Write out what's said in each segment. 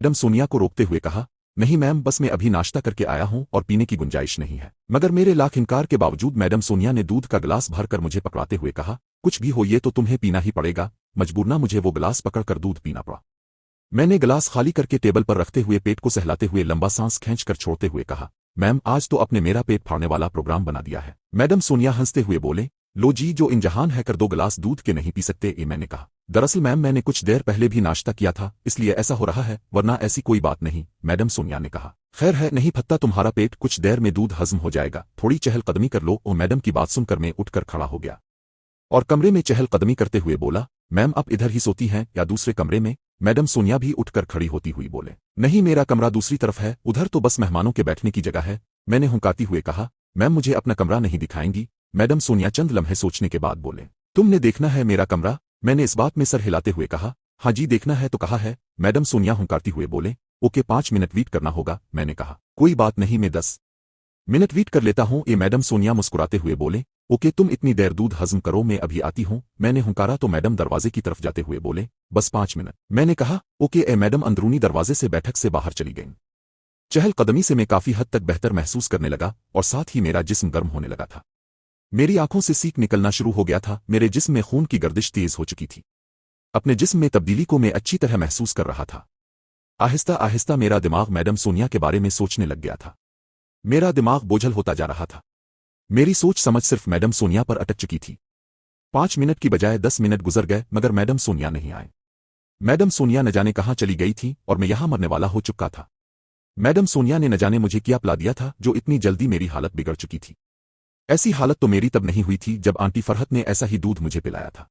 Madam Sonia को रोकते हुए कहा, नहीं मैम, बस मैं अभी नाश्ता करके आया हूं और पीने की गुंजाइश नहीं है। मगर मेरे लाख इनकार के बावजूद मैडम सोनिया ने दूध का गिलास भरकर मुझे पकड़ाते हुए कहा, कुछ भी हो ये तो तुम्हें पीना ही पड़ेगा। मजबूरना मुझे वो गिलास पकड़कर दूध पीना पड़ा। मैंने गिलास खाली करके टेबल पर रखते हुए पेट को सहलाते हुए लंबा सांस खींचकर छोड़ते हुए कहा, मैम आज तो अपने मेरा पेट फाड़ने वाला प्रोग्राम बना दिया है। मैडम सोनिया हंसते हुए बोले, लो जी, जो इंजहान है कर 2 गिलास दूध के नहीं पी सकते। मैंने कहा, दरअसल मैम मैंने कुछ देर पहले भी नाश्ता किया था, इसलिए ऐसा हो रहा है, वरना ऐसी कोई बात नहीं। मैडम सोनिया ने कहा, खैर है नहीं फत्ता, तुम्हारा पेट कुछ देर में दूध हजम हो जाएगा, थोड़ी चहलकदमी कर लो। और मैडम की बात सुनकर मैं उठकर खड़ा हो गया और कमरे में चहलकदमी करते हुए बोला, मैम आप इधर ही सोती हैं या दूसरे कमरे में? मैडम सोनिया भी उठकर खड़ी होती हुई बोले, नहीं मेरा कमरा दूसरी तरफ है, उधर तो बस मेहमानों के बैठने की जगह है। मैंने हुंकाती हुए कहा, मैम मुझे अपना कमरा नहीं दिखाएंगी? मैडम सोनिया चंद लम्हे सोचने के बाद बोले, तुमने देखना है मेरा कमरा? मैंने इस बात में सर हिलाते हुए कहा, हाँ जी देखना है तो कहा है। मैडम सोनिया हुंकारती हुए बोले, ओके 5 मिनट वेट करना होगा। मैंने कहा, कोई बात नहीं, मैं 10 मिनट वेट कर लेता हूँ। ये मैडम सोनिया मुस्कुराते हुए बोले, ओके तुम इतनी देर दूध हजम करो, मैं अभी आती हूँ। मैंने हुंकारा तो मैडम दरवाजे की तरफ जाते हुए बोले, बस 5 मिनट। मैंने कहा, ओके। मैडम अंदरूनी दरवाजे से बैठक से बाहर चली गईं। चहलकदमी से मैं काफी हद तक बेहतर महसूस करने लगा और साथ ही मेरा जिस्म गर्म होने लगा था। मेरी आंखों से सीख निकलना शुरू हो गया था, मेरे जिस्म में खून की गर्दिश तेज हो चुकी थी। अपने जिस्म में तब्दीली को मैं अच्छी तरह महसूस कर रहा था। आहिस्ता आहिस्ता मेरा दिमाग मैडम सोनिया के बारे में सोचने लग गया था। मेरा दिमाग बोझल होता जा रहा था। मेरी सोच समझ सिर्फ मैडम सोनिया पर अटक चुकी थी। 5 मिनट की बजाय 10 मिनट गुजर गए मगर मैडम सोनिया नहीं आए। मैडम सोनिया न जाने कहाँ चली गई थी और मैं यहां मरने वाला हो चुका था। मैडम सोनिया ने न जाने मुझे क्या पिला दिया था जो इतनी जल्दी मेरी हालत बिगड़ चुकी थी। ऐसी हालत तो मेरी तब नहीं हुई थी जब आंटी फरहत ने ऐसा ही दूध मुझे पिलाया था।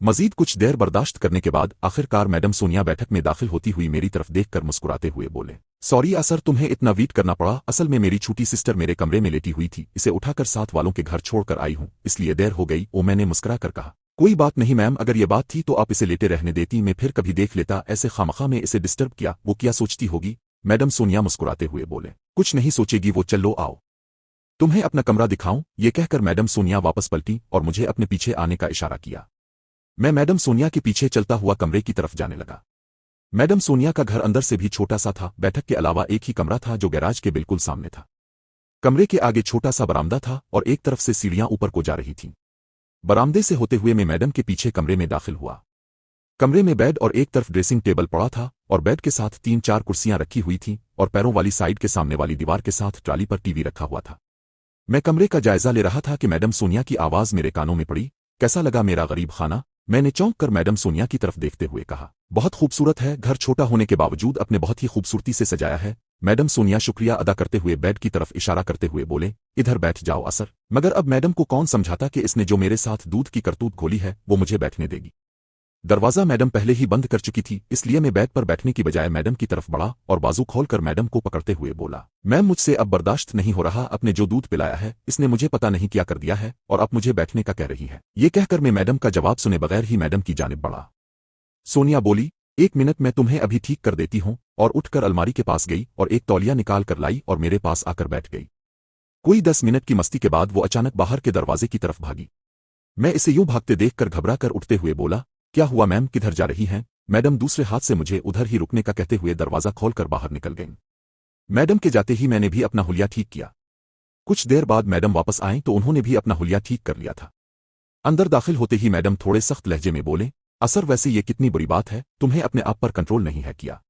मजीद कुछ देर बर्दाश्त करने के बाद आखिरकार मैडम सोनिया बैठक में दाखिल होती हुई मेरी तरफ देखकर मुस्कुराते हुए बोले, सॉरी असर तुम्हें इतना वेट करना पड़ा, असल में मेरी छोटी सिस्टर मेरे कमरे में लेटी हुई थी, इसे उठाकर साथ वालों के घर छोड़कर आई हूं, इसलिए देर हो गई। मैंने मुस्कुरा कर कहा, कोई बात नहीं मैम, अगर ये बात थी तो आप इसे लेटे रहने देती, मैं फिर कभी देख लेता, ऐसे खामखा में इसे डिस्टर्ब किया, वो क्या सोचती होगी? मैडम सोनिया मुस्कुराते हुए बोले, कुछ नहीं सोचेगी वो, चलो आओ तुम्हें अपना कमरा दिखाऊं। ये कहकर मैडम सोनिया वापस पलटी और मुझे अपने पीछे आने का इशारा किया। मैं मैडम सोनिया के पीछे चलता हुआ कमरे की तरफ जाने लगा। मैडम सोनिया का घर अंदर से भी छोटा सा था, बैठक के अलावा एक ही कमरा था जो गैराज के बिल्कुल सामने था। कमरे के आगे छोटा सा बरामदा था और एक तरफ से सीढ़ियां ऊपर को जा रही थीं। बरामदे से होते हुए मैं मैडम के पीछे कमरे में दाखिल हुआ। कमरे में बेड और एक तरफ ड्रेसिंग टेबल पड़ा था और बेड के साथ 3-4 कुर्सियां रखी हुई थीं और पैरों वाली साइड के सामने वाली दीवार के साथ ट्राली पर टीवी रखा हुआ था। मैं कमरे का जायजा ले रहा था कि मैडम सोनिया की आवाज मेरे कानों में पड़ी, कैसा लगा मेरा गरीब खाना? मैंने चौंक कर मैडम सोनिया की तरफ देखते हुए कहा, बहुत खूबसूरत है, घर छोटा होने के बावजूद अपने बहुत ही खूबसूरती से सजाया है। मैडम सोनिया शुक्रिया अदा करते हुए बेड की तरफ इशारा करते हुए बोले, इधर बैठ जाओ असर। मगर अब मैडम को कौन समझाता कि इसने जो मेरे साथ दूध की करतूत घोली है वो मुझे बैठने देगी। दरवाजा मैडम पहले ही बंद कर चुकी थी, इसलिए मैं बेड पर बैठने की बजाय मैडम की तरफ बढ़ा और बाजू खोलकर मैडम को पकड़ते हुए बोला, मैम मुझसे अब बर्दाश्त नहीं हो रहा, अपने जो दूध पिलाया है इसने मुझे पता नहीं क्या कर दिया है और अब मुझे बैठने का कह रही है। ये कहकर मैं मैडम का जवाब सुने बगैर ही मैडम की जानिब बढ़ा। सोनिया बोली, 1 मिनट मैं तुम्हें अभी ठीक कर देती हूँ, और उठकर अलमारी के पास गई और एक तौलिया निकाल कर लाई और मेरे पास आकर बैठ गई। कोई 10 मिनट की मस्ती के बाद वो अचानक बाहर के दरवाजे की तरफ भागी। मैं इसे यूं भागते देखकर घबरा कर उठते हुए बोला, क्या हुआ मैम, किधर जा रही हैं? मैडम दूसरे हाथ से मुझे उधर ही रुकने का कहते हुए दरवाजा खोलकर बाहर निकल गईं। मैडम के जाते ही मैंने भी अपना हुलिया ठीक किया। कुछ देर बाद मैडम वापस आईं तो उन्होंने भी अपना हुलिया ठीक कर लिया था। अंदर दाखिल होते ही मैडम थोड़े सख्त लहजे में बोले, असर वैसे ये कितनी बुरी बात है, तुम्हें अपने आप पर कंट्रोल नहीं है किया?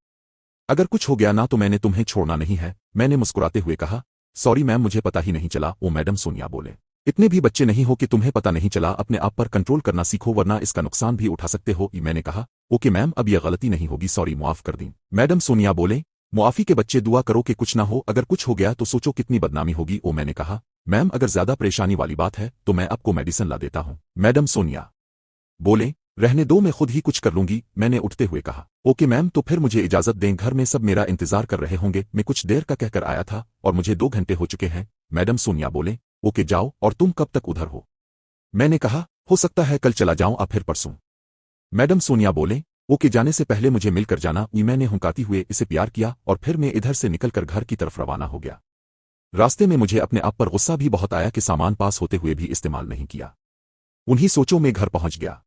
अगर कुछ हो गया ना तो मैंने तुम्हें छोड़ना नहीं है। मैंने मुस्कुराते हुए कहा, सॉरी मैम मुझे पता ही नहीं चला। मैडम सोनिया बोले, इतने भी बच्चे नहीं हो कि तुम्हें पता नहीं चला, अपने आप पर कंट्रोल करना सीखो वरना इसका नुकसान भी उठा सकते हो। मैंने कहा, ओके मैम अब यह गलती नहीं होगी, सॉरी मुआफ कर दी। मैडम सोनिया बोले, मुआफी के बच्चे दुआ करो कि कुछ ना हो, अगर कुछ हो गया तो सोचो कितनी बदनामी होगी। मैंने कहा, मैम अगर ज्यादा परेशानी वाली बात है तो मैं आपको मेडिसिन ला देता हूँ। मैडम सोनिया बोले, रहने दो मैं खुद ही कुछ कर लूंगी। मैंने उठते हुए कहा, ओके मैम तो फिर मुझे इजाजत दें, घर में सब मेरा इंतजार कर रहे होंगे, मैं कुछ देर का कहकर आया था और मुझे 2 घंटे हो चुके हैं। मैडम सोनिया बोले, ओके जाओ, और तुम कब तक उधर हो? मैंने कहा, हो सकता है कल चला जाऊं या फिर परसों। मैडम सोनिया बोले, ओके जाने से पहले मुझे मिलकर जाना। मैंने हुंकाती हुए इसे प्यार किया और फिर मैं इधर से निकलकर घर की तरफ रवाना हो गया। रास्ते में मुझे अपने आप पर गुस्सा भी बहुत आया कि सामान पास होते हुए भी इस्तेमाल नहीं किया। उन्हीं सोचों में घर पहुंच गया।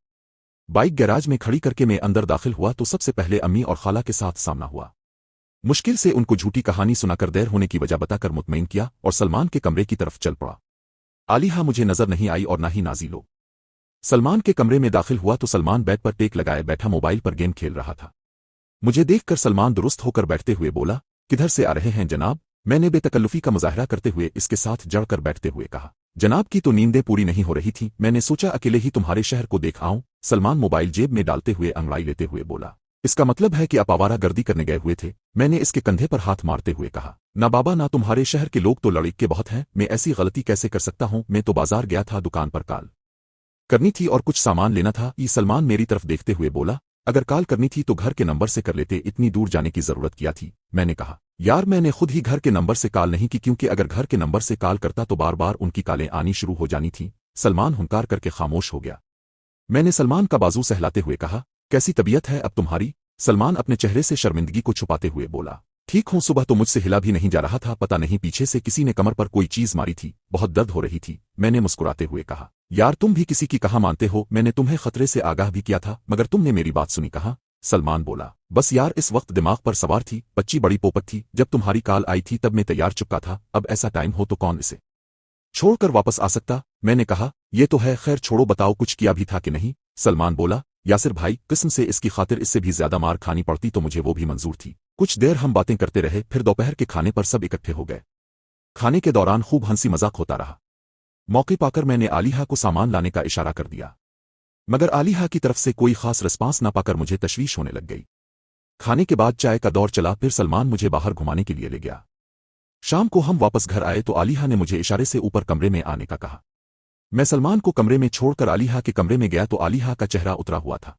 बाइक गैराज में खड़ी करके मैं अंदर दाखिल हुआ तो सबसे पहले अम्मी और खाला के साथ सामना हुआ। मुश्किल से उनको झूठी कहानी सुनाकर देर होने की वजह बताकर मुतमईन किया और सलमान के कमरे की तरफ चल पड़ा। आलिया मुझे नजर नहीं आई और ना ही नाजी लोग। सलमान के कमरे में दाखिल हुआ तो सलमान बेड पर टेक लगाए बैठा मोबाइल पर गेम खेल रहा था। मुझे देखकर सलमान दुरुस्त होकर बैठते हुए बोला, किधर से आ रहे हैं जनाब? मैंने बेतकल्लुफी का मुजाहरा करते हुए इसके साथ जड़कर बैठते हुए कहा, जनाब की तो नींदें पूरी नहीं हो रही थी, मैंने सोचा अकेले ही तुम्हारे शहर को देख आऊं। सलमान मोबाइल जेब में डालते हुए अंगड़ाई लेते हुए बोला, इसका मतलब है कि आप आवारा गर्दी करने गए हुए थे? मैंने इसके कंधे पर हाथ मारते हुए कहा, ना बाबा ना, तुम्हारे शहर के लोग तो लड़के के बहुत हैं, मैं ऐसी गलती कैसे कर सकता हूं? मैं तो बाजार गया था, दुकान पर कॉल करनी थी और कुछ सामान लेना था। ये सलमान मेरी तरफ देखते हुए बोला, अगर कॉल करनी थी तो घर के नंबर से कर लेते, इतनी दूर जाने की जरूरत क्या थी? मैंने कहा, यार मैंने खुद ही घर के नंबर से कॉल नहीं की, क्योंकि अगर घर के नंबर से कॉल करता तो बार बार उनकी कॉलें आनी शुरू हो जानी थी। सलमान हुंकार करके खामोश हो गया। मैंने सलमान का बाजू सहलाते हुए कहा, कैसी तबीयत है अब तुम्हारी? सलमान अपने चेहरे से शर्मिंदगी को छुपाते हुए बोला, ठीक हूं, सुबह तो मुझसे हिला भी नहीं जा रहा था, पता नहीं पीछे से किसी ने कमर पर कोई चीज मारी थी, बहुत दर्द हो रही थी। मैंने मुस्कुराते हुए कहा, यार तुम भी किसी की कहा मानते हो, मैंने तुम्हें खतरे से आगाह भी किया था मगर तुमने मेरी बात सुनी। कहा। सलमान बोला, बस यार इस वक्त दिमाग पर सवार थी, बच्ची बड़ी पोपट थी, जब तुम्हारी कॉल आई थी तब मैं तैयार चुपका था, अब ऐसा टाइम हो तो कौन इसे छोड़कर वापस आ सकता? मैंने कहा, ये तो है, खैर छोड़ो, बताओ कुछ किया भी था कि नहीं? सलमान बोला, यासिर भाई किस्म से इसकी खातिर इससे भी ज्यादा मार खानी पड़ती तो मुझे वो भी मंजूर थी। कुछ देर हम बातें करते रहे, फिर दोपहर के खाने पर सब इकट्ठे हो गए। खाने के दौरान खूब हंसी मजाक होता रहा। मौके पाकर मैंने आलिया को सामान लाने का इशारा कर दिया, मगर आलिया की तरफ से कोई खास रिस्पांस ना पाकर मुझे तशवीश होने लग गई। खाने के बाद चाय का दौर चला, फिर सलमान मुझे बाहर घुमाने के लिए ले गया। शाम को हम वापस घर आए तो आलिया ने मुझे इशारे से ऊपर कमरे में आने का कहा। मैं सलमान को कमरे में छोड़कर आलिया के कमरे में गया तो आलिया का चेहरा उतरा हुआ था।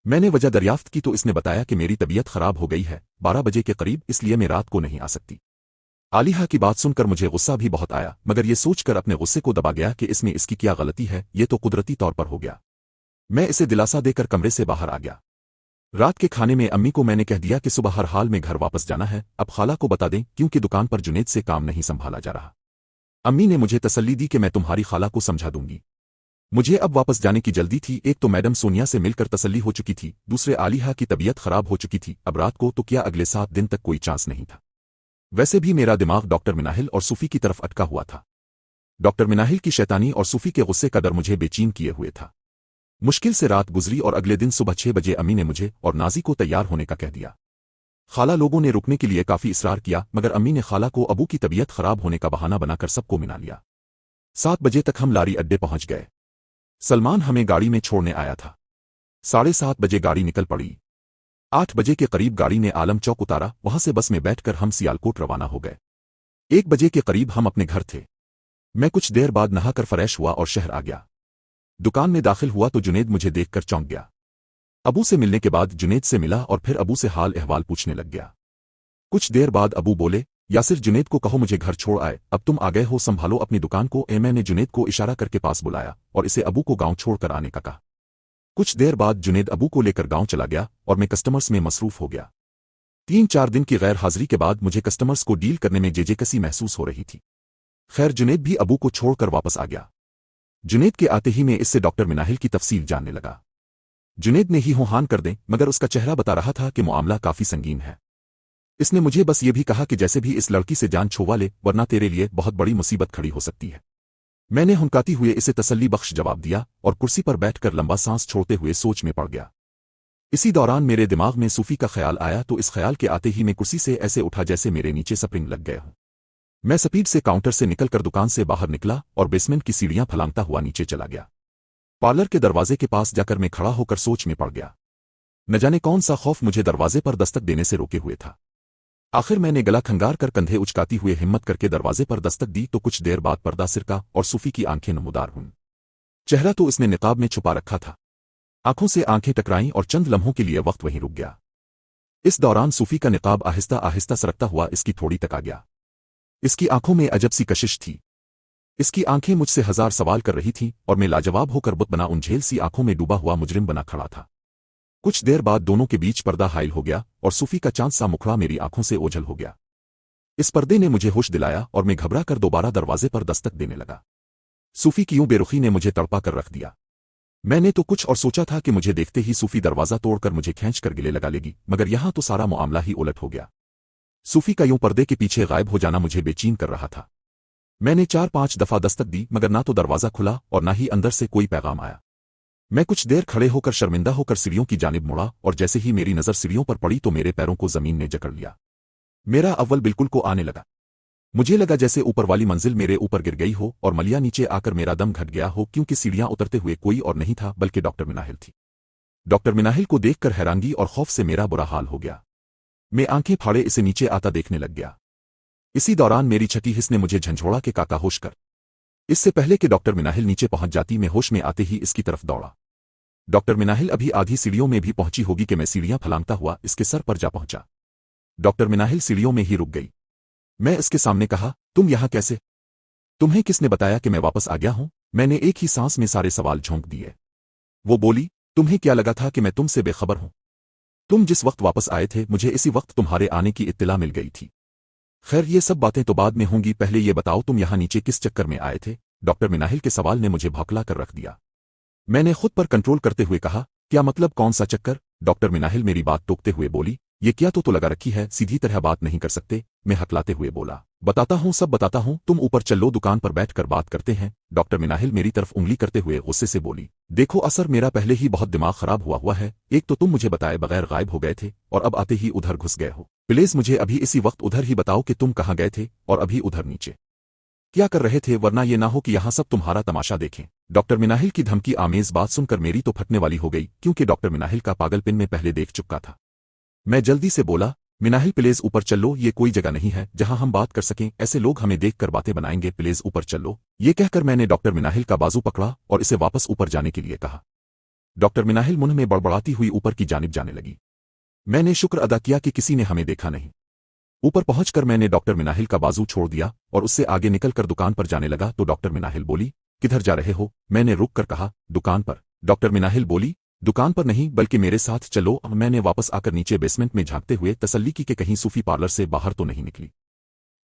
मैंने वजह दरियाफ्त की तो इसने बताया कि मेरी तबीयत खराब हो गई है 12 बजे के करीब, इसलिए मैं रात को नहीं आ सकती। आलिया की बात सुनकर मुझे गुस्सा भी बहुत आया, मगर ये सोचकर अपने गुस्से को दबा गया कि इसमें इसकी क्या गलती है, ये तो कुदरती तौर पर हो गया। मैं इसे दिलासा देकर कमरे से बाहर आ गया। रात के खाने में अम्मी को मैंने कह दिया कि सुबह हर हाल में घर वापस जाना है, अब खाला को बता दें क्योंकि दुकान पर जुनेद से काम नहीं संभाला जा रहा। अम्मी ने मुझे तसल्ली दी कि मैं तुम्हारी खाला को समझा दूंगी। मुझे अब वापस जाने की जल्दी थी, एक तो मैडम सोनिया से मिलकर तसल्ली हो चुकी थी, दूसरे आलिया की तबीयत खराब हो चुकी थी, अब रात को तो क्या अगले 7 दिन तक कोई चांस नहीं था। वैसे भी मेरा दिमाग डॉक्टर मिनाहिल और सूफी की तरफ अटका हुआ था। डॉक्टर मिनाहिल की शैतानी और सूफी के गुस्से का डर मुझे बेचैन किए हुए था। मुश्किल से रात गुजरी और अगले दिन सुबह 6 बजे अम्मी ने मुझे और नाजी को तैयार होने का कह दिया। खाला लोगों ने रुकने के लिए काफी इसरार किया, मगर अम्मी ने खाला को अबू की तबीयत खराब होने का बहाना बनाकर सबको मिला लिया। 7 बजे तक हम लारी अड्डे पहुंच गए। सलमान हमें गाड़ी में छोड़ने आया था। 7:30 बजे गाड़ी निकल पड़ी। 8 बजे के करीब गाड़ी ने आलम चौक उतारा, वहां से बस में बैठकर हम सियालकोट रवाना हो गए। 1 बजे के करीब हम अपने घर थे। मैं कुछ देर बाद नहाकर फ्रेश हुआ और शहर आ गया। दुकान में दाखिल हुआ तो जुनेद मुझे देखकर चौंक गया। अबू से मिलने के बाद जुनेद से मिला और फिर अबू से हाल अहवाल पूछने लग गया। कुछ देर बाद अबू बोले, यासिर जुनेद को कहो मुझे घर छोड़ आए, अब तुम आ गए हो संभालो अपनी दुकान को। मैंने जुनेद को इशारा करके पास बुलाया और इसे अबू को गांव छोड़कर आने का कहा। कुछ देर बाद जुनेद अबू को लेकर गांव चला गया और मैं कस्टमर्स में मसरूफ हो गया। 3-4 दिन की गैर हाजिरी के बाद मुझे कस्टमर्स को डील करने में जेजेकसी महसूस हो रही थी। खैर जुनेद भी अबू को छोड़कर वापस आ गया। जुनेद के आते ही मैं इससे डॉक्टर मिनाहिल की तफसील जानने लगा। जुनेद ने ही हान कर दें, मगर उसका चेहरा बता रहा था कि मामला काफी संगीन है। इसने मुझे बस ये भी कहा कि जैसे भी इस लड़की से जान छुड़वा ले, वरना तेरे लिए बहुत बड़ी मुसीबत खड़ी हो सकती है। मैंने हुनकाती हुए इसे तसल्ली बख्श जवाब दिया और कुर्सी पर बैठकर लंबा सांस छोड़ते हुए सोच में पड़ गया। इसी दौरान मेरे दिमाग में सूफी का ख्याल आया तो इस ख्याल के आते ही मैं कुर्सी से ऐसे उठा जैसे मेरे नीचे स्प्रिंग लग गए हूं। मैं स्पीड से काउंटर से निकलकर दुकान से बाहर निकला और बेसमेंट की सीढ़ियां फलांगता हुआ नीचे चला गया। पार्लर के दरवाजे के पास जाकर मैं खड़ा होकर सोच में पड़ गया। न जाने कौन सा खौफ मुझे दरवाजे पर दस्तक देने से रोके हुए था। आखिर मैंने गला खंगार कर कंधे उचकाती हुए हिम्मत करके दरवाजे पर दस्तक दी तो कुछ देर बाद पर्दा सिरका और सूफी की आंखें नमूदार हुईं। चेहरा तो इसने निकाब में छुपा रखा था। आंखों से आंखें टकराईं और चंद लम्हों के लिए वक्त वहीं रुक गया। इस दौरान सूफी का निकाब आहिस्ता आहिस्ता सरकता हुआ इसकी थोड़ी तक आ गया। इसकी आंखों में अजब सी कशिश थी। इसकी आंखें मुझसे 1000 सवाल कर रही थीं और मैं लाजवाब होकर बुत बना उन झेल सी आंखों में डूबा हुआ मुजरिम बना खड़ा था। कुछ देर बाद दोनों के बीच पर्दा हाइल हो गया और सूफी का चांद सा मुखड़ा मेरी आंखों से ओझल हो गया। इस पर्दे ने मुझे होश दिलाया और मैं घबरा कर दोबारा दरवाजे पर दस्तक देने लगा। सूफी की यूं बेरुखी ने मुझे तड़पा कर रख दिया। मैंने तो कुछ और सोचा था कि मुझे देखते ही सूफी दरवाजा तोड़कर मुझे खींच कर गले लगा लेगी, मगर यहां तो सारा मामला ही उलट हो गया। सूफी का यूं पर्दे के पीछे गायब हो जाना मुझे बेचैन कर रहा था। मैंने 4-5 दफा दस्तक दी मगर ना तो दरवाजा खुला और ना ही अंदर से कोई पैगाम आया। मैं कुछ देर खड़े होकर शर्मिंदा होकर सीढ़ियों की जानिब मुड़ा और जैसे ही मेरी नजर सीढ़ियों पर पड़ी तो मेरे पैरों को जमीन ने जकड़ लिया। मेरा अव्वल बिल्कुल को आने लगा। मुझे लगा जैसे ऊपर वाली मंजिल मेरे ऊपर गिर गई हो और मलिया नीचे आकर मेरा दम घट गया हो, क्योंकि सीढ़ियां उतरते हुए कोई और नहीं था बल्कि डॉक्टर मिनाहिल थी। डॉक्टर मिनाहिल को देखकर हैरानगी और खौफ से मेरा बुरा हाल हो गया। मैं आंखें फाड़े इसे नीचे आता देखने लग गया। इसी दौरान मेरी छठी हिस्स ने मुझे झंझोड़ा के काका होश कर। इससे पहले कि डॉक्टर मिनाहिल नीचे पहुंच जाती मैं होश में आते ही इसकी तरफ दौड़ा। डॉक्टर मिनाहिल अभी आधी सीढ़ियों में भी पहुंची होगी कि मैं सीढ़ियां फलांगता हुआ इसके सर पर जा पहुंचा। डॉक्टर मिनाहिल सीढ़ियों में ही रुक गई। मैं इसके सामने कहा, तुम यहां कैसे? तुम्हें किसने बताया कि मैं वापस आ गया हूं? मैंने एक ही सांस में सारे सवाल झोंक दिए। वो बोली, तुम्हें क्या लगा था कि मैं तुमसे बेखबर हूं? तुम जिस वक्त वापस आए थे मुझे इसी वक्त तुम्हारे आने की इत्तिला मिल गई थी। खैर ये सब बातें तो बाद में होंगी, पहले ये बताओ तुम यहां नीचे किस चक्कर में आए थे? डॉक्टर मिनाहिल के सवाल ने मुझे भौंकला कर रख दिया। मैंने खुद पर कंट्रोल करते हुए कहा, क्या मतलब कौन सा चक्कर? डॉक्टर मिनाहिल मेरी बात टोकते हुए बोली, ये क्या तो लगा रखी है, सीधी तरह बात नहीं कर सकते? मैं हकलाते हुए बोला, बताता हूँ सब बताता हूँ, तुम ऊपर चलो दुकान पर बैठकर बात करते हैं। डॉक्टर मिनाहिल मेरी तरफ उंगली करते हुए गुस्से से बोली, देखो असर मेरा पहले ही बहुत दिमाग खराब हुआ है। एक तो तुम मुझे बताए बगैर गायब हो गए थे और अब आते ही उधर घुस गए हो। प्लीज मुझे अभी इसी वक्त उधर ही बताओ कि तुम कहाँ गए थे और अभी उधर नीचे क्या कर रहे थे, वरना ये ना हो कि यहाँ सब तुम्हारा तमाशा देखें। डॉक्टर मिनाहिल की धमकी आमेज बात सुनकर मेरी तो फटने वाली हो गई, क्योंकि डॉक्टर मिनाहिल का पागलपन में पहले देख चुका था। मैं जल्दी से बोला, मिनाहिल प्लीज ऊपर चलो, ये कोई जगह नहीं है जहां हम बात कर सकें, ऐसे लोग हमें देखकर बातें बनाएंगे, प्लीज ऊपर चलो। ये कहकर मैंने डॉक्टर मिनाहिल का बाजू पकड़ा और इसे वापस ऊपर जाने के लिए कहा। डॉक्टर मिनाहिल मुंह में बड़बड़ाती हुई ऊपर की जानिब जाने लगी। मैंने शुक्र अदा किया कि किसी ने हमें देखा नहीं। ऊपर पहुंचकर मैंने डॉक्टर मिनाहिल का बाजू छोड़ दिया और उससे आगे निकलकर दुकान पर जाने लगा तो डॉक्टर मिनाहिल बोली, किधर जा रहे हो? मैंने रुक कर कहा, दुकान पर। डॉक्टर मिनाहिल बोली, दुकान पर नहीं बल्कि मेरे साथ चलो। मैंने वापस आकर नीचे बेसमेंट में झांकते हुए तसल्ली की कि कहीं सूफी पार्लर से बाहर तो नहीं निकली।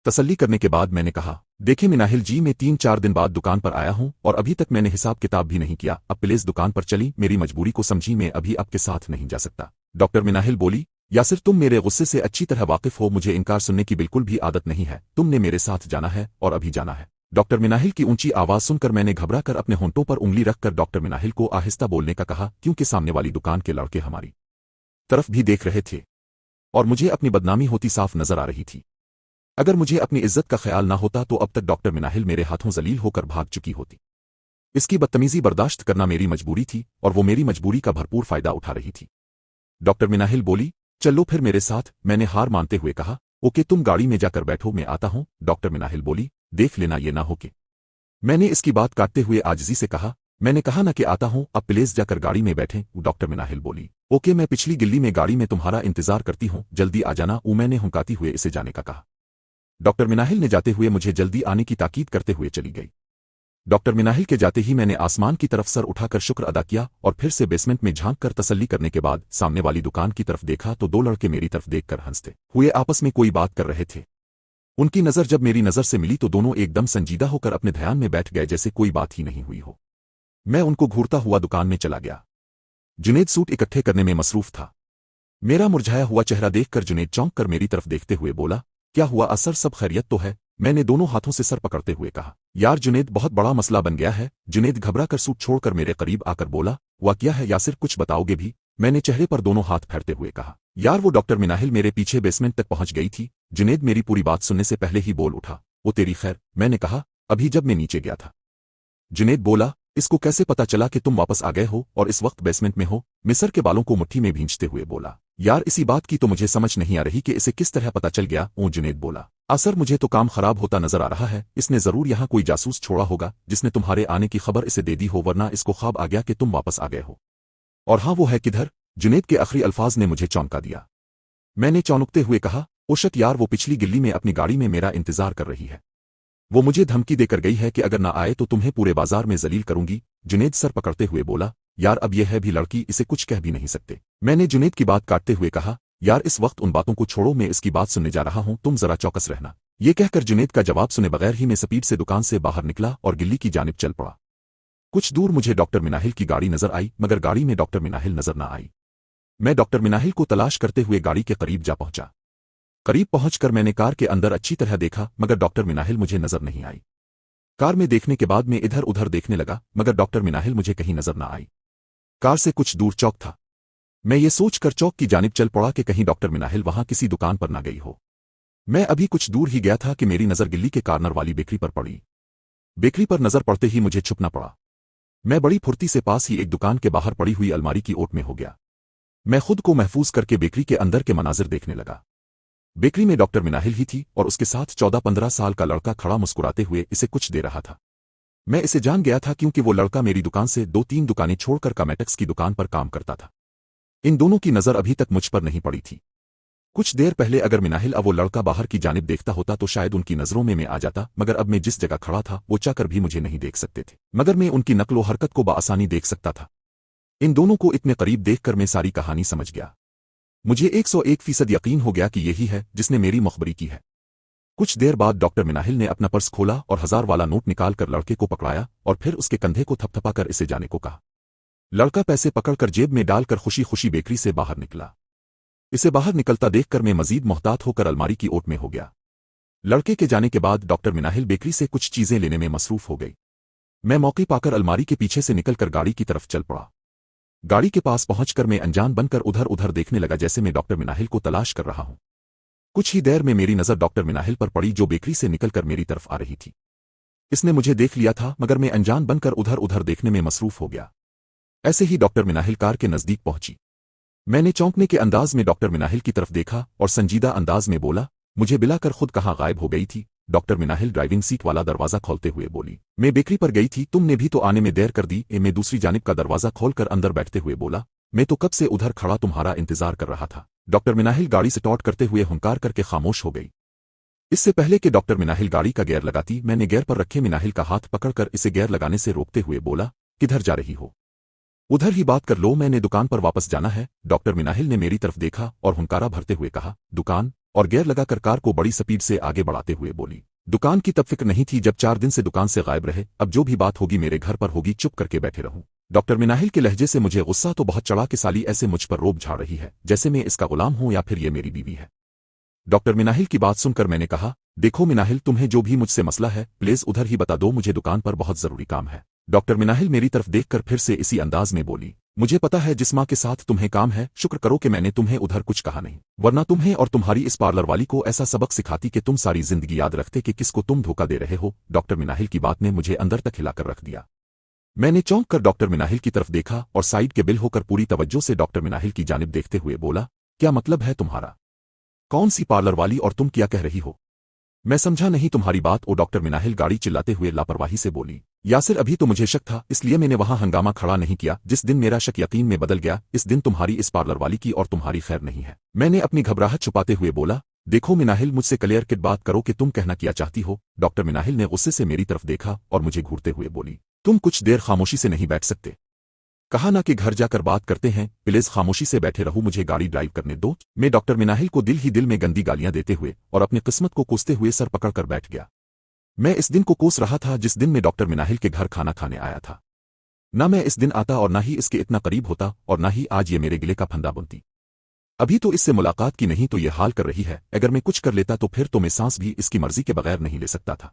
तसल्ली करने के बाद मैंने कहा, देखे मिनाहिल जी, मैं 3-4 दिन बाद दुकान पर आया हूं और अभी तक मैंने हिसाब किताब भी नहीं किया, अब प्लीज दुकान पर चली, मेरी मजबूरी को समझी, मैं अभी आपके साथ नहीं जा सकता। डॉक्टर मिनाहिल बोली, यासिर तुम मेरे गुस्से से अच्छी तरह वाकिफ हो, मुझे इनकार सुनने की बिल्कुल भी आदत नहीं है, तुमने मेरे साथ जाना है और अभी जाना है। डॉक्टर मिनाहिल की ऊंची आवाज सुनकर मैंने घबरा कर अपने होंठों पर उंगली रखकर डॉक्टर मिनाहिल को आहिस्ता बोलने का कहा, क्योंकि सामने वाली दुकान के लड़के हमारी तरफ भी देख रहे थे और मुझे अपनी बदनामी होती साफ नजर आ रही थी। अगर मुझे अपनी इज्जत का ख्याल ना होता तो अब तक डॉक्टर मिनाहिल मेरे हाथों जलील होकर भाग चुकी होती। इसकी बदतमीजी बर्दाश्त करना मेरी मजबूरी थी और वो मेरी मजबूरी का भरपूर फायदा उठा रही थी। डॉक्टर मिनाहिल बोली, चलो फिर मेरे साथ। मैंने हार मानते हुए कहा, ओके तुम गाड़ी में जाकर बैठो, मैं आता हूं। डॉक्टर मिनाहिल बोली, देख लेना ये ना हो कि। मैंने इसकी बात काटते हुए आजिजी से कहा, मैंने कहा ना कि आता हूं, अब प्लीज जाकर गाड़ी में बैठें। डॉक्टर मिनाहिल बोली, ओके मैं पिछली गिल्ली में गाड़ी में तुम्हारा इंतजार करती हूं, जल्दी आ जाना। मैंने हुंकाती हुए इसे जाने का कहा। डॉक्टर मिनाहिल ने जाते हुए मुझे जल्दी आने की ताकीद करते हुए चली गई। डॉक्टर मिनाहिल के जाते ही मैंने आसमान की तरफ सर उठाकर शुक्र अदा किया और फिर से बेसमेंट में झांक कर तसल्ली करने के बाद सामने वाली दुकान की तरफ देखा तो 2 लड़के मेरी तरफ देखकर हंसते हुए आपस में कोई बात कर रहे थे। उनकी नजर जब मेरी नजर से मिली तो दोनों एकदम संजीदा होकर अपने ध्यान में बैठ गए जैसे कोई बात ही नहीं हुई हो। मैं उनको घूरता हुआ दुकान में चला गया। जुनेद सूट इकट्ठे करने में मसरूफ था। मेरा मुरझाया हुआ चेहरा देखकर जुनेद चौंक कर मेरी तरफ देखते हुए बोला, क्या हुआ असर, सब खैरियत तो है? मैंने दोनों हाथों से सर पकड़ते हुए कहा, यार जुनेद बहुत बड़ा मसला बन गया है। जुनेद घबरा कर सूट छोड़कर मेरे करीब आकर बोला, हुआ क्या है यासिर, कुछ बताओगे भी? मैंने चेहरे पर दोनों हाथ फेरते हुए कहा, यार वो डॉक्टर मिनाहिल मेरे पीछे बेसमेंट तक पहुंच गई थी। जुनेद मेरी पूरी बात सुनने से पहले ही बोल उठा, वो तेरी खैर? मैंने कहा, अभी जब मैं नीचे गया था। जुनेद बोला, इसको कैसे पता चला कि तुम वापस आ गए हो और इस वक्त बेसमेंट में हो? मिसर के बालों को मुट्ठी में भींचते हुए बोला, यार इसी बात की तो मुझे समझ नहीं आ रही कि इसे किस तरह पता चल गया। जुनेद बोला, असर मुझे तो काम खराब होता नजर आ रहा है, इसने जरूर यहाँ कोई जासूस छोड़ा होगा जिसने तुम्हारे आने की खबर इसे दे दी हो, वरना इसको ख्वाब आ गया कि तुम वापस आ गए हो। और हाँ वो है किधर? जुनेद के आखिरी अल्फाज ने मुझे चौंका दिया। मैंने चौंकते हुए कहा, ओशत यार वो पिछली गिल्ली में अपनी गाड़ी में मेरा इंतजार कर रही है। वो मुझे धमकी देकर गई है कि अगर ना आए तो तुम्हें पूरे बाजार में जलील करूंगी। जुनेद सर पकड़ते हुए बोला, यार अब यह है भी लड़की, इसे कुछ कह भी नहीं सकते। मैंने जुनेद की बात काटते हुए कहा, यार इस वक्त उन बातों को छोड़ो, मैं इसकी बात सुनने जा रहा हूं, तुम जरा चौकस रहना। ये कहकर जुनेद का जवाब सुने बगैर ही मैं स्पीड से दुकान से बाहर निकला और गिल्ली की जानिब चल पड़ा। कुछ दूर मुझे डॉक्टर मिनाहिल की गाड़ी नजर आई, मगर गाड़ी में डॉक्टर मिनाहिल नजर न आई। मैं डॉक्टर मिनाहिल को तलाश करते हुए गाड़ी के करीब जा पहुंचा। करीब पहुंचकर मैंने कार के अंदर अच्छी तरह देखा, मगर डॉक्टर मिनाहिल मुझे नजर नहीं आई। कार में देखने के बाद मैं इधर उधर देखने लगा, मगर डॉक्टर मिनाहिल मुझे कहीं नजर न आई। कार से कुछ दूर चौक था। मैं ये सोचकर चौक की जानिब चल पड़ा कि कहीं डॉक्टर मिनाहिल वहां किसी दुकान पर न गई हो। मैं अभी कुछ दूर ही गया था कि मेरी नजर गिल्ली के कार्नर वाली बेकरी पर पड़ी। बेकरी पर नजर पड़ते ही मुझे छुपना पड़ा। मैं बड़ी फुर्ती से पास ही एक दुकान के बाहर पड़ी हुई अलमारी की ओट में हो गया। मैं खुद को महफूज करके बेकरी के अंदर के मनाजिर देखने लगा। बेकरी में डॉक्टर मिनाहिल ही थी और उसके साथ 14-15 साल का लड़का खड़ा मुस्कुराते हुए इसे कुछ दे रहा था। मैं इसे जान गया था क्योंकि वो लड़का मेरी दुकान से 2-3 दुकानें छोड़कर कॉमेटेक्स की दुकान पर काम करता था। इन दोनों की नजर अभी तक मुझ पर नहीं पड़ी थी। कुछ देर पहले अगर मिनाहिल अब वो लड़का बाहर की जानिब देखता होता तो शायद उनकी नजरों में मैं आ जाता, मगर अब मैं जिस जगह खड़ा था वो चाकर भी मुझे नहीं देख सकते थे, मगर मैं उनकी नक्लो हरकत को बआसानी देख सकता था। इन दोनों को इतने करीब देखकर मैं सारी कहानी समझ गया। मुझे 101% यकीन हो गया कि यही है जिसने मेरी मुखबरी की है। कुछ देर बाद डॉक्टर मिनाहिल ने अपना पर्स खोला और 1000 वाला नोट निकालकर लड़के को पकड़ाया और फिर उसके कंधे को थपथपाकर इसे जाने को कहा। लड़का पैसे पकड़कर जेब में डालकर खुशी खुशी बेकरी से बाहर निकला। इसे बाहर निकलता देखकर मैं मजीद मोहतात होकर अलमारी की ओट में हो गया। लड़के के जाने के बाद डॉक्टर मिनाहिल बेकरी से कुछ चीजें लेने में मसरूफ हो गई। मैं मौके पाकर अलमारी के पीछे से निकलकर गाड़ी की तरफ चल पड़ा। गाड़ी के पास पहुंचकर मैं अनजान बनकर उधर उधर देखने लगा जैसे मैं डॉक्टर मिनाहिल को तलाश कर रहा हूं। कुछ ही देर में मेरी नजर डॉक्टर मिनाहिल पर पड़ी जो बेकरी से निकलकर मेरी तरफ आ रही थी। इसने मुझे देख लिया था, मगर मैं अनजान बनकर उधर उधर देखने में मसरूफ हो गया। ऐसे ही डॉक्टर मिनाहिल कार के नजदीक पहुंची। मैंने चौंकने के अंदाज में डॉक्टर मिनाहिल की तरफ देखा और संजीदा अंदाज में बोला, मुझे बिलाकर खुद कहाँ गायब हो गई थी। डॉक्टर मिनाहिल ड्राइविंग सीट वाला दरवाजा खोलते हुए बोली, मैं बेकरी पर गई थी, तुमने भी तो आने में देर कर दी। मैं दूसरी जानिब का दरवाजा खोलकर अंदर बैठते हुए बोला, मैं तो कब से उधर खड़ा तुम्हारा इंतजार कर रहा था। डॉक्टर मिनाहिल गाड़ी से टॉट करते हुए हुंकार करके खामोश हो गई। इससे पहले कि डॉक्टर मिनाहिल गाड़ी का गियर लगाती, मैंने गियर पर रखे मिनाहिल का हाथ पकड़कर इसे गियर लगाने से रोकते हुए बोला, किधर जा रही हो? उधर ही बात कर लो, मैंने दुकान पर वापस जाना है। डॉक्टर मिनाहिल ने मेरी तरफ देखा और हुंकारा भरते हुए कहा, दुकान? और गियर लगाकर कार को बड़ी स्पीड से आगे बढ़ाते हुए बोली, दुकान की तब फिक्र नहीं थी जब 4 दिन से दुकान से गायब रहे। अब जो भी बात होगी मेरे घर पर होगी, चुप करके बैठे रहूं। डॉक्टर मिनाहिल के लहजे से मुझे गुस्सा तो बहुत चढ़ा कि साली ऐसे मुझ पर रोब झाड़ रही है जैसे मैं इसका गुलाम हूं या फिर ये मेरी बीवी है। डॉक्टर मिनाहिल की बात सुनकर मैंने कहा, देखो मिनाहिल, तुम्हें जो भी मुझसे मसला है प्लीज उधर ही बता दो, मुझे दुकान पर बहुत जरूरी काम है। डॉक्टर मिनाहिल मेरी तरफ देखकर फिर से इसी अंदाज में बोली, मुझे पता है जिस माँ के साथ तुम्हें काम है, शुक्र करो कि मैंने तुम्हें उधर कुछ कहा नहीं, वरना तुम्हें और तुम्हारी इस पार्लर वाली को ऐसा सबक सिखाती कि तुम सारी जिंदगी याद रखते कि किसको तुम धोखा दे रहे हो। डॉक्टर मिनाहिल की बात ने मुझे अंदर तक हिलाकर रख दिया। मैंने चौंक कर डॉक्टर मिनाहिल की तरफ देखा और साइड के बिल होकर पूरी तवज्जो से डॉक्टर मिनाहिल की जानिब देखते हुए बोला, क्या मतलब है तुम्हारा? कौन सी पार्लर वाली और तुम क्या कह रही हो? मैं समझा नहीं तुम्हारी बात। ओ डॉक्टर मिनाहिल गाड़ी चिल्लाते हुए लापरवाही से बोली, यासिर अभी तो मुझे शक था इसलिए मैंने वहां हंगामा खड़ा नहीं किया। जिस दिन मेरा शक यकीन में बदल गया इस दिन तुम्हारी इस पार्लर वाली की और तुम्हारी खैर नहीं है। मैंने अपनी घबराहट छुपाते हुए बोला, देखो मिनाहिल, मुझसे क्लियर कट बात करो कि तुम कहना क्या चाहती हो। डॉक्टर मिनाहिल ने गुस्से से मेरी तरफ देखा और मुझे घूरते हुए बोली, तुम कुछ देर खामोशी से नहीं बैठ सकते? कहा ना कि घर जाकर बात करते हैं, प्लीज खामोशी से बैठे रहो, मुझे गाड़ी ड्राइव करने दो। मैं डॉक्टर मिनाहिल को दिल ही दिल में गंदी गालियां देते हुए और अपनी किस्मत को कोसते हुए सर पकड़कर बैठ गया। मैं इस दिन को कोस रहा था जिस दिन मैं डॉक्टर मिनाहिल के घर खाना खाने आया था। ना मैं इस दिन आता और ना ही इसके इतना करीब होता और ना ही आज ये मेरे गिले का फंदा बनती। अभी तो इससे मुलाकात की नहीं तो ये हाल कर रही है, अगर मैं कुछ कर लेता तो फिर तो मैं सांस भी इसकी मर्जी के बगैर नहीं ले सकता था।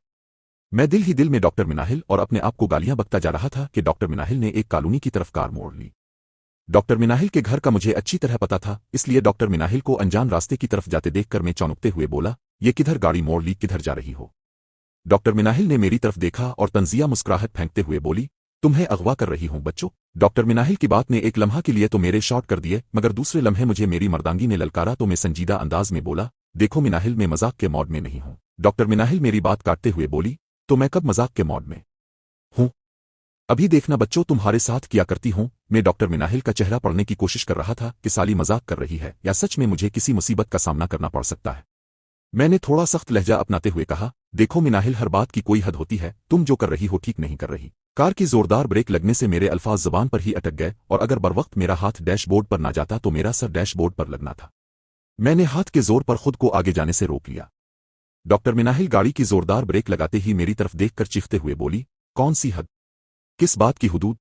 मैं दिल ही दिल में डॉक्टर मिनाहिल और अपने आप को गालियां बकता जा रहा था कि डॉक्टर मिनाहिल ने एक कॉलोनी की तरफ कार मोड़ ली। डॉक्टर मिनाहिल के घर का मुझे अच्छी तरह पता था, इसलिए डॉक्टर मिनाहिल को अनजान रास्ते की तरफ जाते देखकर मैं चौंकते हुए बोला, ये किधर गाड़ी मोड़ ली, किधर जा रही हो? डॉक्टर मिनाहिल ने मेरी तरफ देखा और तंजिया मुस्कुराहट फेंकते हुए बोली, तुम्हें अगवा कर रही हूं बच्चों। डॉक्टर मिनाहिल की बात ने एक लम्हा के लिए तो मेरे शॉर्ट कर दिए, मगर दूसरे लम्हे मुझे मेरी मर्दांगी ने ललकारा तो मैं संजीदा अंदाज में बोला, देखो मिनाहिल, मैं मजाक के मॉड में नहीं हूं। डॉक्टर मिनाहिल मेरी बात काटते हुए बोली, तो मैं कब मजाक के मॉड में हूं? अभी देखना बच्चों तुम्हारे साथ क्या करती हूं। मैं डॉक्टर मिनाहिल का चेहरा पढ़ने की कोशिश कर रहा था कि साली मजाक कर रही है या सच में मुझे किसी मुसीबत का सामना करना पड़ सकता है। मैंने थोड़ा सख्त लहजा अपनाते हुए कहा, देखो मिनाहिल, हर बात की कोई हद होती है, तुम जो कर रही हो ठीक नहीं कर रही। कार की जोरदार ब्रेक लगने से मेरे अल्फाज जुबान पर ही अटक गए और अगर बरवक्त मेरा हाथ डैशबोर्ड पर ना जाता तो मेरा सर डैशबोर्ड पर लगना था। मैंने हाथ के जोर पर खुद को आगे जाने से रोक लिया। डॉक्टर मिनाहिल गाड़ी की जोरदार ब्रेक लगाते ही मेरी तरफ देखकर चीखते हुए बोली, कौन सी हद? किस बात की हुदूद?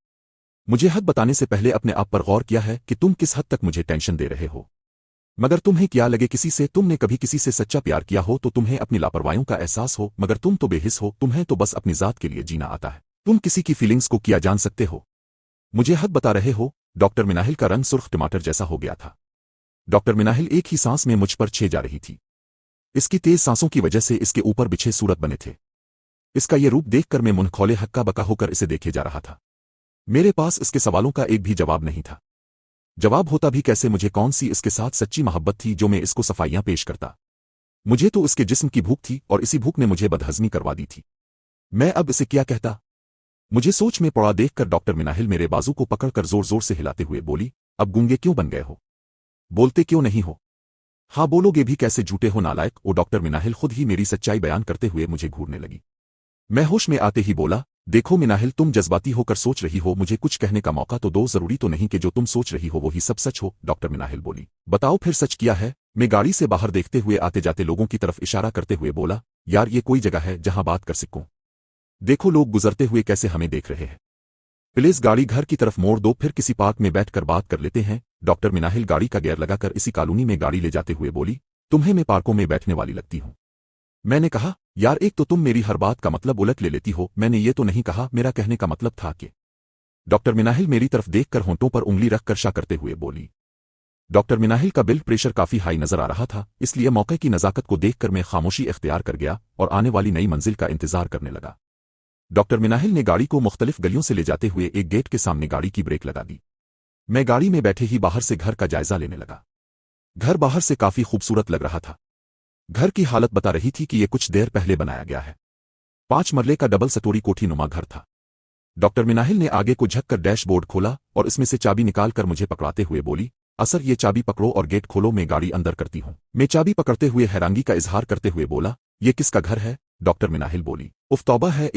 मुझे हद बताने से पहले अपने आप पर गौर किया है कि तुम किस हद तक मुझे टेंशन दे रहे हो? मगर तुम्हें क्या लगे किसी से तुमने कभी किसी से सच्चा प्यार किया हो तो तुम्हें अपनी लापरवाहियों का एहसास हो, मगर तुम तो बेहिस हो, तुम्हें तो बस अपनी जात के लिए जीना आता है। तुम किसी की फीलिंग्स को क्या जान सकते हो? मुझे हद बता रहे हो? डॉक्टर मिनाहिल का रंग सुर्ख टमाटर जैसा हो गया था। डॉक्टर मिनाहिल एक ही सांस में मुझ पर छे जा रही थी। इसकी तेज सांसों की वजह से इसके ऊपर बिछे सूरत बने थे। इसका ये रूप देखकर मैं मुंह खोले हक्का बका होकर इसे देखे जा रहा था। मेरे पास इसके सवालों का एक भी जवाब नहीं था। जवाब होता भी कैसे? मुझे कौन सी इसके साथ सच्ची मोहब्बत थी जो मैं इसको सफाइयां पेश करता? मुझे तो इसके जिस्म की भूख थी और इसी भूख ने मुझे बदहजमी करवा दी थी। मैं अब इसे क्या कहता? मुझे सोच में पड़ा देखकर डॉक्टर मिनाहिल मेरे बाजू को पकड़कर जोर जोर से हिलाते हुए बोली, अब गूंगे क्यों बन गए हो? बोलते क्यों नहीं हो? हाँ बोलोगे भी कैसे झूठे हो नालायक? ओ डॉक्टर मिनाहिल खुद ही मेरी सच्चाई बयान करते हुए मुझे घूरने लगी। मैं होश में आते ही बोला, देखो मिनाहिल, तुम जज्बाती होकर सोच रही हो, मुझे कुछ कहने का मौका तो दो। जरूरी तो नहीं कि जो तुम सोच रही हो वही सब सच हो। डॉक्टर मिनाहिल बोली, बताओ फिर सच क्या है? मैं गाड़ी से बाहर देखते हुए आते जाते लोगों की तरफ इशारा करते हुए बोला, यार ये कोई जगह है जहां बात कर सकूं? देखो लोग गुजरते हुए कैसे हमें देख रहे हैं। प्लीज गाड़ी घर की तरफ मोड़ दो, फिर किसी पार्क में बैठकर बात कर लेते हैं। डॉक्टर मिनाहिल गाड़ी का गियर लगाकर इसी कॉलोनी में गाड़ी ले जाते हुए बोली, तुम्हें मैं पार्कों में बैठने वाली लगती हूं। मैंने कहा, यार एक तो तुम मेरी हर बात का मतलब उलट ले लेती हो। मैंने ये तो नहीं कहा, मेरा कहने का मतलब था कि। डॉक्टर मिनाहिल मेरी तरफ देखकर होंठों पर उंगली रखकर शा करते हुए बोली। डॉक्टर मिनाहिल का ब्लड प्रेशर काफी हाई नजर आ रहा था, इसलिए मौके की नजाकत को देखकर मैं खामोशी इख्तियार कर गया और आने वाली नई मंजिल का इंतजार करने लगा। डॉक्टर मिनाहिल ने गाड़ी को मुख्तलिफ गलियों से ले जाते हुए एक गेट के सामने गाड़ी की ब्रेक लगा दी। मैं गाड़ी में बैठे ही बाहर से घर का जायजा लेने लगा। घर बाहर से काफी खूबसूरत लग रहा था। घर की हालत बता रही थी कि ये कुछ देर पहले बनाया गया है। 5 मरले का डबल स्टोरी कोठी नुमा घर था। डॉक्टर मिनाहिल ने आगे को झककर डैशबोर्ड खोला और इसमें से चाबी निकालकर मुझे पकड़ाते हुए बोली, असर ये चाबी पकड़ो और गेट खोलो, मैं गाड़ी अंदर करती हूँ। मैं चाबी पकड़ते हुए हैरानगी का इजहार करते हुए बोला, ये किसका घर है? डॉक्टर मिनाहिल बोली, उफ तौबा है, एक